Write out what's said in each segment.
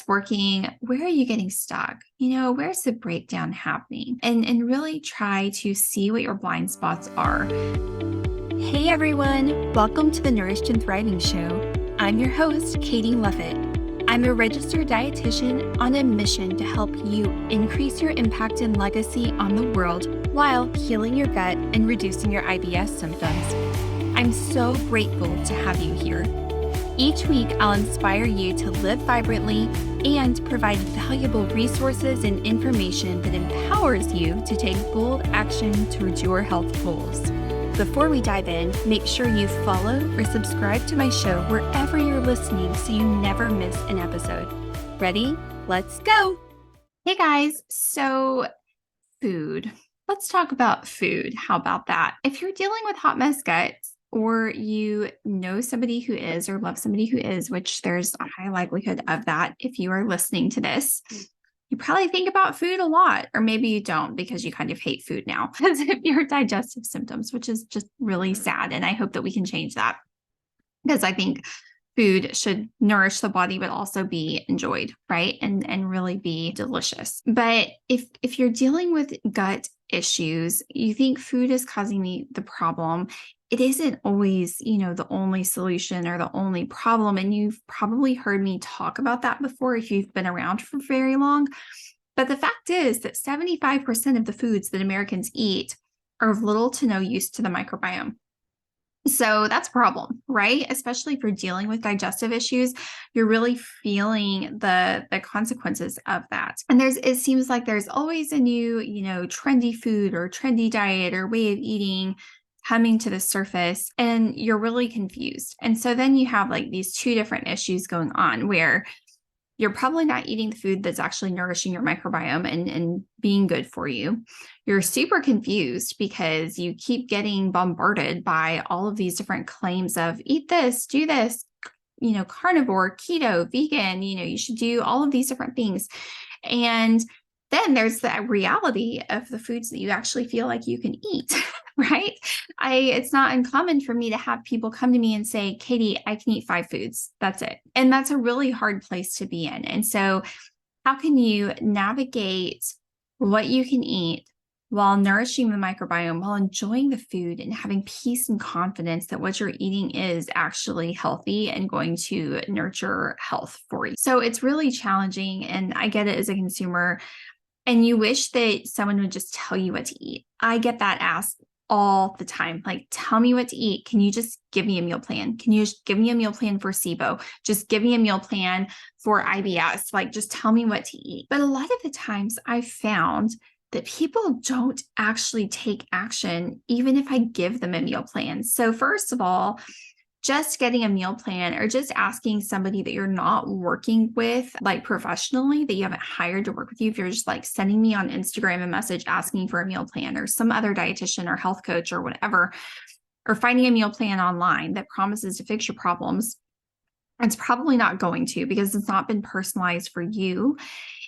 What's working? Where are you getting stuck? Where's the breakdown happening? And really try to see what your blind spots are. Hey everyone, welcome to the Nourished and Thriving Show. I'm your host, Katie Lovett. I'm a registered dietitian on a mission to help you increase your impact and legacy on the world while healing your gut and reducing your IBS symptoms. I'm so grateful to have you here. Each week, I'll inspire you to live vibrantly and provide valuable resources and information that empowers you to take bold action towards your health goals. Before we dive in, make sure you follow or subscribe to my show wherever you're listening so you never miss an episode. Ready? Let's go! Hey guys, so food. Let's talk about food. How about that? If you're dealing with hot mess gut, or you know somebody who is, or love somebody who is, which there's a high likelihood of that if you are listening to this, you probably think about food a lot, or maybe you don't because you kind of hate food now because of your digestive symptoms, which is just really sad. And I hope that we can change that because I think food should nourish the body, but also be enjoyed, right? And really be delicious. But if you're dealing with gut issues, you think food is causing the problem, it isn't always, the only solution or the only problem. And you've probably heard me talk about that before if you've been around for very long. But the fact is that 75% of the foods that Americans eat are of little to no use to the microbiome. So that's a problem, right? Especially if you're dealing with digestive issues, you're really feeling the consequences of that. And it seems like there's always a new, trendy food or trendy diet or way of eating coming to the surface, and you're really confused. And so then you have like these two different issues going on where you're probably not eating the food that's actually nourishing your microbiome and being good for you. You're super confused because you keep getting bombarded by all of these different claims of eat this, do this, carnivore, keto, vegan, you should do all of these different things. And then there's the reality of the foods that you actually feel like you can eat, right? It's not uncommon for me to have people come to me and say, Katie, I can eat 5 foods. That's it. And that's a really hard place to be in. And so how can you navigate what you can eat while nourishing the microbiome, while enjoying the food and having peace and confidence that what you're eating is actually healthy and going to nurture health for you? So it's really challenging. And I get it as a consumer. And you wish that someone would just tell you what to eat. I get that asked all the time. Like, tell me what to eat. Can you just give me a meal plan? Can you just give me a meal plan for SIBO? Just give me a meal plan for IBS. Like, just tell me what to eat. But a lot of the times I've found that people don't actually take action, even if I give them a meal plan. So first of all, just getting a meal plan or just asking somebody that you're not working with, like professionally, that you haven't hired to work with you, if you're just like sending me on Instagram a message asking for a meal plan, or some other dietitian or health coach or whatever, or finding a meal plan online that promises to fix your problems, it's probably not going to, because it's not been personalized for you.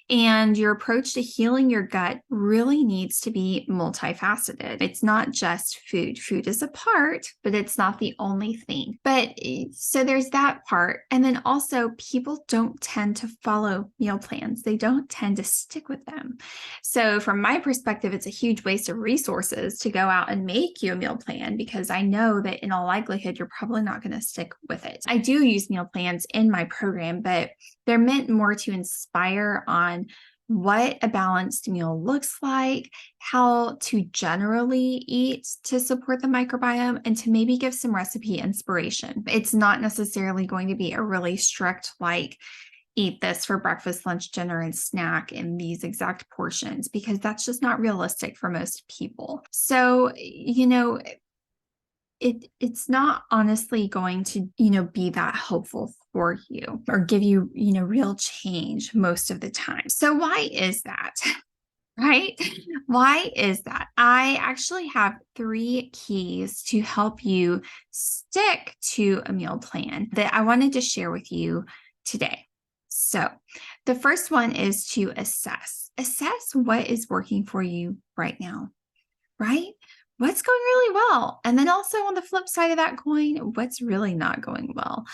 And your approach to healing your gut really needs to be multifaceted. It's not just food. Food is a part, but it's not the only thing. But so there's that part. And then also, people don't tend to follow meal plans. They don't tend to stick with them. So from my perspective, it's a huge waste of resources to go out and make you a meal plan, because I know that in all likelihood, you're probably not going to stick with it. I do use meal plans in my program, but they're meant more to inspire on what a balanced meal looks like, how to generally eat to support the microbiome, and to maybe give some recipe inspiration. It's not necessarily going to be a really strict, like, eat this for breakfast, lunch, dinner, and snack in these exact portions, because that's just not realistic for most people. So, it's not honestly going to, be that helpful for you or give you, real change most of the time. So why is that? Right? Why is that? I actually have 3 keys to help you stick to a meal plan that I wanted to share with you today. So the first one is to assess what is working for you right now, right? What's going really well? And then also on the flip side of that coin, what's really not going well?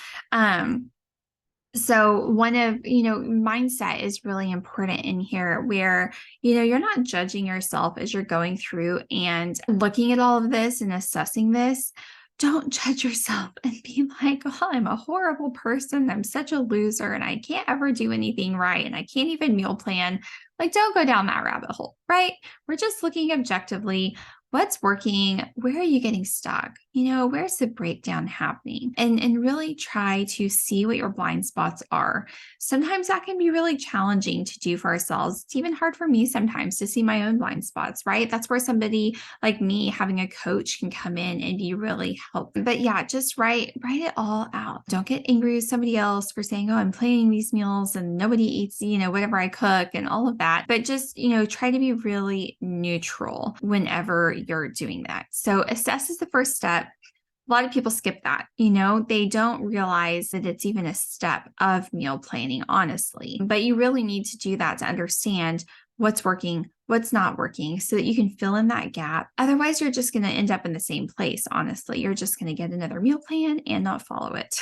So one of, mindset is really important in here where, you're not judging yourself as you're going through and looking at all of this and assessing this. Don't judge yourself and be like, oh, I'm a horrible person. I'm such a loser and I can't ever do anything right. And I can't even meal plan. Like, don't go down that rabbit hole, right? We're just looking objectively. What's working? Where are you getting stuck? Where's the breakdown happening? And really try to see what your blind spots are. Sometimes that can be really challenging to do for ourselves. It's even hard for me sometimes to see my own blind spots, right? That's where somebody like me having a coach can come in and be really helpful. But yeah, just write it all out. Don't get angry with somebody else for saying, oh, I'm planning these meals and nobody eats, whatever I cook and all of that. But just, try to be really neutral whenever you're doing that. So assess is the first step. A lot of people skip that. They don't realize that it's even a step of meal planning, honestly. But you really need to do that to understand what's working, what's not working, so that you can fill in that gap. Otherwise, you're just going to end up in the same place, honestly. You're just going to get another meal plan and not follow it.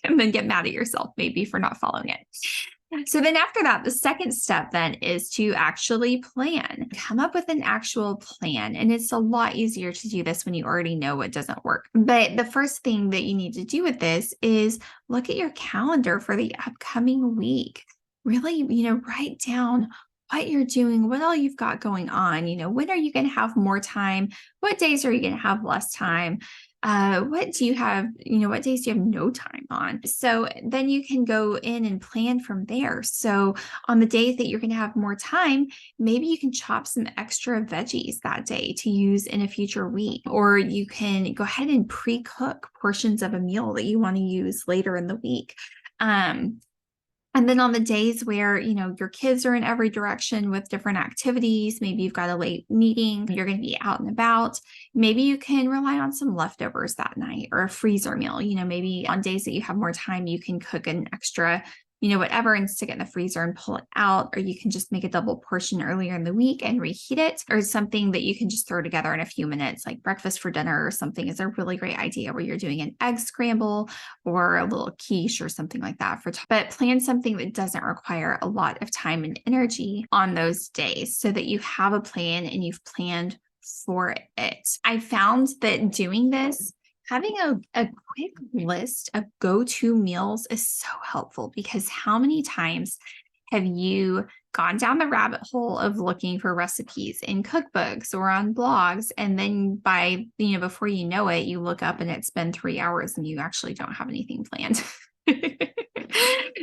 And then get mad at yourself maybe for not following it. So then after that, the second step then is to actually plan. Come up with an actual plan. And it's a lot easier to do this when you already know what doesn't work. But the first thing that you need to do with this is look at your calendar for the upcoming week. Really, write down what you're doing, what all you've got going on. When are you going to have more time? What days are you going to have less time? What do you have, what days do you have no time on? So then you can go in and plan from there. So on the days that you're going to have more time, maybe you can chop some extra veggies that day to use in a future week, or you can go ahead and pre-cook portions of a meal that you want to use later in the week. And then on the days where, your kids are in every direction with different activities, maybe you've got a late meeting, you're going to be out and about, maybe you can rely on some leftovers that night or a freezer meal. Maybe on days that you have more time, you can cook an extra, whatever, and stick it in the freezer and pull it out, or you can just make a double portion earlier in the week and reheat it, or something that you can just throw together in a few minutes, like breakfast for dinner or something is a really great idea where you're doing an egg scramble or a little quiche or something like that. But plan something that doesn't require a lot of time and energy on those days so that you have a plan and you've planned for it. I found that doing this, having a quick list of go-to meals is so helpful, because how many times have you gone down the rabbit hole of looking for recipes in cookbooks or on blogs, and then before you know it, you look up and it's been 3 hours and you actually don't have anything planned.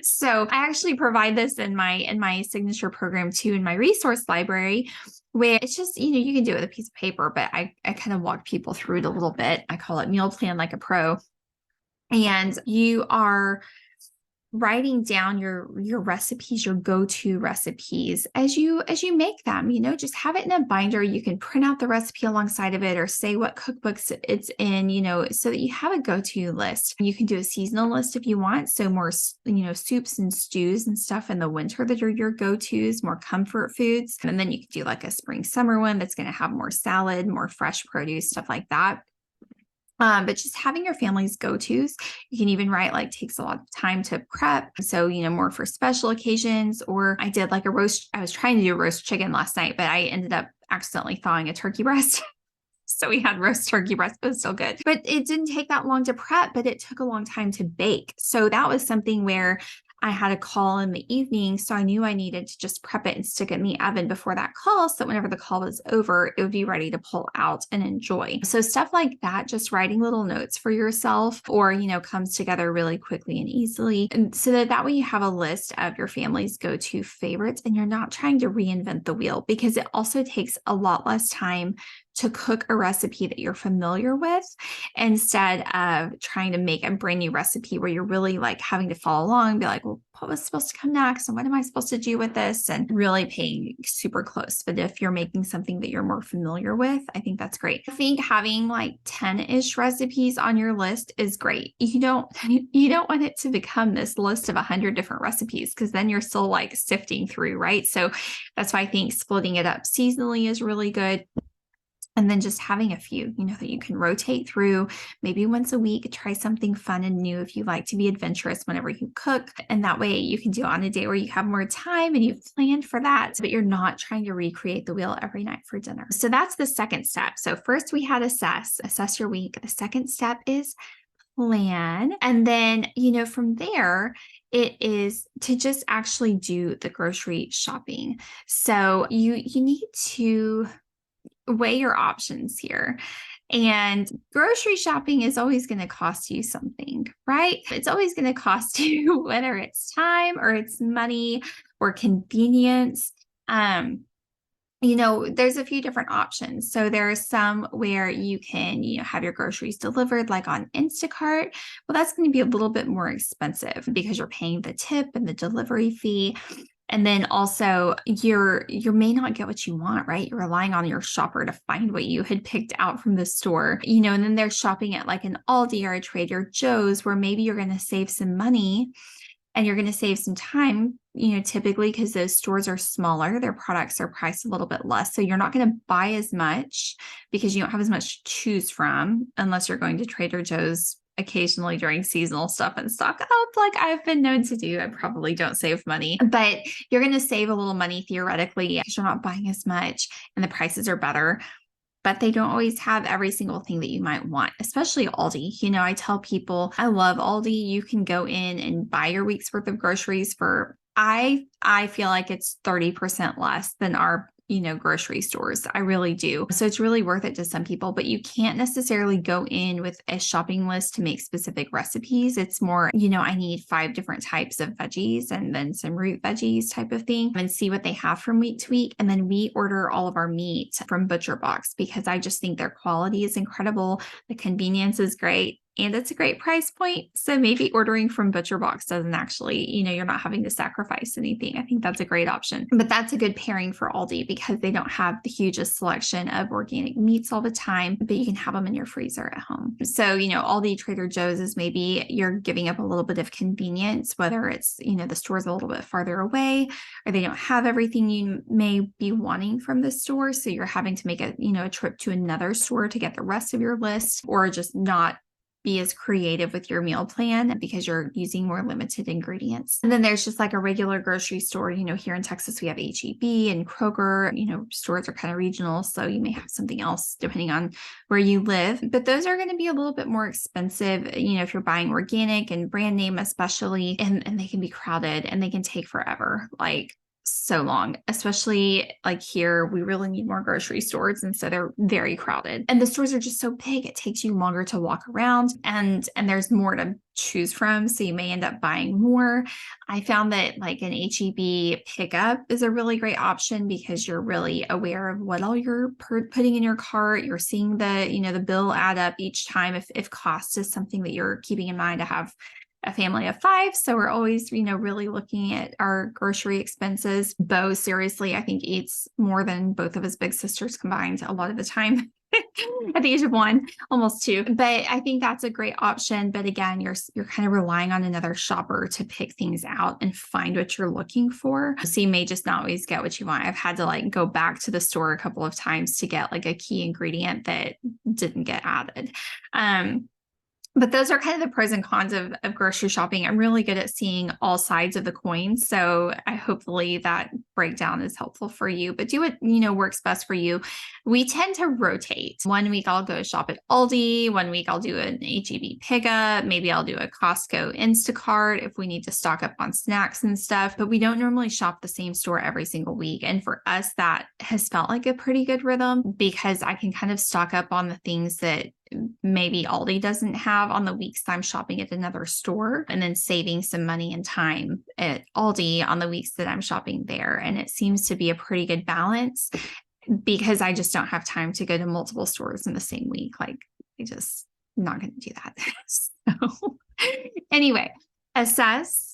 So I actually provide this in my signature program too, in my resource library, where it's just, you can do it with a piece of paper, but I kind of walk people through it a little bit. I call it Meal Plan Like a Pro. And you are writing down your recipes, your go-to recipes as you make them. Just have it in a binder. You can print out the recipe alongside of it, or say what cookbooks it's in, so that you have a go-to list. You can do a seasonal list if you want, so more soups and stews and stuff in the winter that are your go-tos, more comfort foods. And then you could do like a spring summer one that's going to have more salad, more fresh produce, stuff like that. But just having your family's go-tos, you can even write takes a lot of time to prep. So, more for special occasions. Or I did like a roast. I was trying to do roast chicken last night, but I ended up accidentally thawing a turkey breast. So we had roast turkey breast, but it was still good. But it didn't take that long to prep, but it took a long time to bake. So that was something where I had a call in the evening, so I knew I needed to just prep it and stick it in the oven before that call, so whenever the call was over, it would be ready to pull out and enjoy. So stuff like that, just writing little notes for yourself, or, comes together really quickly and easily. And so that way you have a list of your family's go-to favorites, and you're not trying to reinvent the wheel, because it also takes a lot less time to cook a recipe that you're familiar with, instead of trying to make a brand new recipe where you're really having to follow along and be like, well, what was supposed to come next? And what am I supposed to do with this? And really paying super close. But if you're making something that you're more familiar with, I think that's great. I think having 10-ish recipes on your list is great. You don't want it to become this list of 100 different recipes, because then you're still sifting through, right? So that's why I think splitting it up seasonally is really good. And then just having a few, that you can rotate through, maybe once a week, try something fun and new if you like to be adventurous whenever you cook. And that way you can do it on a day where you have more time and you've planned for that, but you're not trying to recreate the wheel every night for dinner. So that's the second step. So first we had assess your week. The second step is plan. And then, from there, it is to just actually do the grocery shopping. So you need to weigh your options here. And grocery shopping is always going to cost you something, right? It's always going to cost you, whether it's time or it's money or convenience. There's a few different options. So there are some where you can, have your groceries delivered like on Instacart. Well, that's going to be a little bit more expensive because you're paying the tip and the delivery fee. And then also you may not get what you want, right? You're relying on your shopper to find what you had picked out from the store, and then they're shopping at like an Aldi or a Trader Joe's where maybe you're going to save some money and you're going to save some time, typically because those stores are smaller, their products are priced a little bit less. So you're not going to buy as much because you don't have as much to choose from unless you're going to Trader Joe's occasionally during seasonal stuff and stock up like I've been known to do. I probably don't save money, but you're going to save a little money theoretically because you're not buying as much and the prices are better. But they don't always have every single thing that you might want, especially Aldi. I tell people I love Aldi. You can go in and buy your week's worth of groceries for, I feel like it's 30% less than our grocery stores. I really do. So it's really worth it to some people, but you can't necessarily go in with a shopping list to make specific recipes. It's more, I need 5 different types of veggies and then some root veggies type of thing, and see what they have from week to week. And then we order all of our meat from ButcherBox because I just think their quality is incredible. The convenience is great. And it's a great price point. So maybe ordering from ButcherBox doesn't actually, you're not having to sacrifice anything. I think that's a great option. But that's a good pairing for Aldi because they don't have the hugest selection of organic meats all the time, but you can have them in your freezer at home. So, Aldi, Trader Joe's is maybe you're giving up a little bit of convenience, whether it's, the store's a little bit farther away or they don't have everything you may be wanting from the store. So you're having to make a trip to another store to get the rest of your list, or just not be as creative with your meal plan because you're using more limited ingredients. And then there's just like a regular grocery store. Here in Texas, we have H-E-B and Kroger. Stores are kind of regional, so you may have something else depending on where you live. But those are going to be a little bit more expensive, if you're buying organic and brand name especially, and they can be crowded and they can take forever. Like so long, especially like here, we really need more grocery stores. And so they're very crowded and the stores are just so big. It takes you longer to walk around and there's more to choose from. So you may end up buying more. I found that like an H-E-B pickup is a really great option because you're really aware of what all you're putting in your cart. You're seeing the bill add up each time if cost is something that you're keeping in mind. To have a family of 5. So we're always, really looking at our grocery expenses. Bo, seriously, I think eats more than both of his big sisters combined a lot of the time. At the age of 1, almost 2. But I think that's a great option. But again, you're kind of relying on another shopper to pick things out and find what you're looking for. So you may just not always get what you want. I've had to like go back to the store a couple of times to get like a key ingredient that didn't get added. But those are kind of the pros and cons of grocery shopping. I'm really good at seeing all sides of the coin. So hopefully that breakdown is helpful for you, but do what, works best for you. We tend to rotate. One week I'll go shop at Aldi. One week I'll do an H-E-B pickup. Maybe I'll do a Costco Instacart if we need to stock up on snacks and stuff, but we don't normally shop the same store every single week. And for us, that has felt like a pretty good rhythm because I can kind of stock up on the things that maybe Aldi doesn't have on the weeks I'm shopping at another store, and then saving some money and time at Aldi on the weeks that I'm shopping there. And it seems to be a pretty good balance because I just don't have time to go to multiple stores in the same week. Like I just not going to do that. So anyway, assess,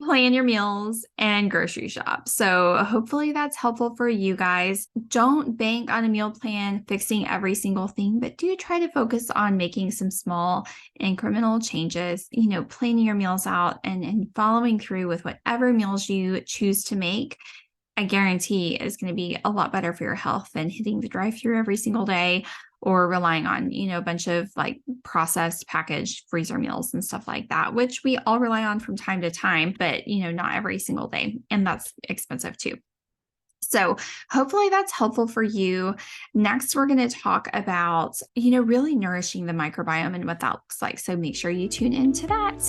plan your meals, and grocery shop. So hopefully that's helpful for you guys. Don't bank on a meal plan fixing every single thing, but do try to focus on making some small incremental changes, planning your meals out and following through with whatever meals you choose to make. I guarantee is going to be a lot better for your health than hitting the drive-through every single day or relying on, a bunch of like processed packaged freezer meals and stuff like that, which we all rely on from time to time, but not every single day. And that's expensive too. So hopefully that's helpful for you. Next, we're going to talk about, really nourishing the microbiome and what that looks like. So make sure you tune into that.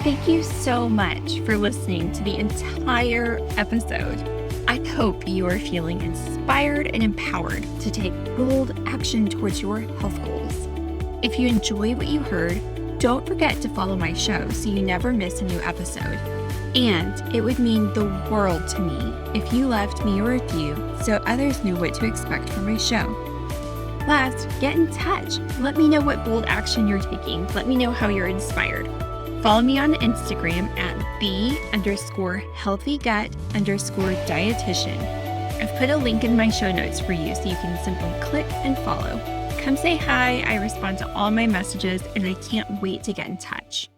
Thank you so much for listening to the entire episode. I hope you are feeling inspired and empowered to take bold action towards your health goals. If you enjoy what you heard, don't forget to follow my show so you never miss a new episode. And it would mean the world to me if you left me a review so others knew what to expect from my show. Last, get in touch. Let me know what bold action you're taking. Let me know how you're inspired. Follow me on Instagram at the_healthygut_dietitian. I've put a link in my show notes for you so you can simply click and follow. Come say hi. I respond to all my messages and I can't wait to get in touch.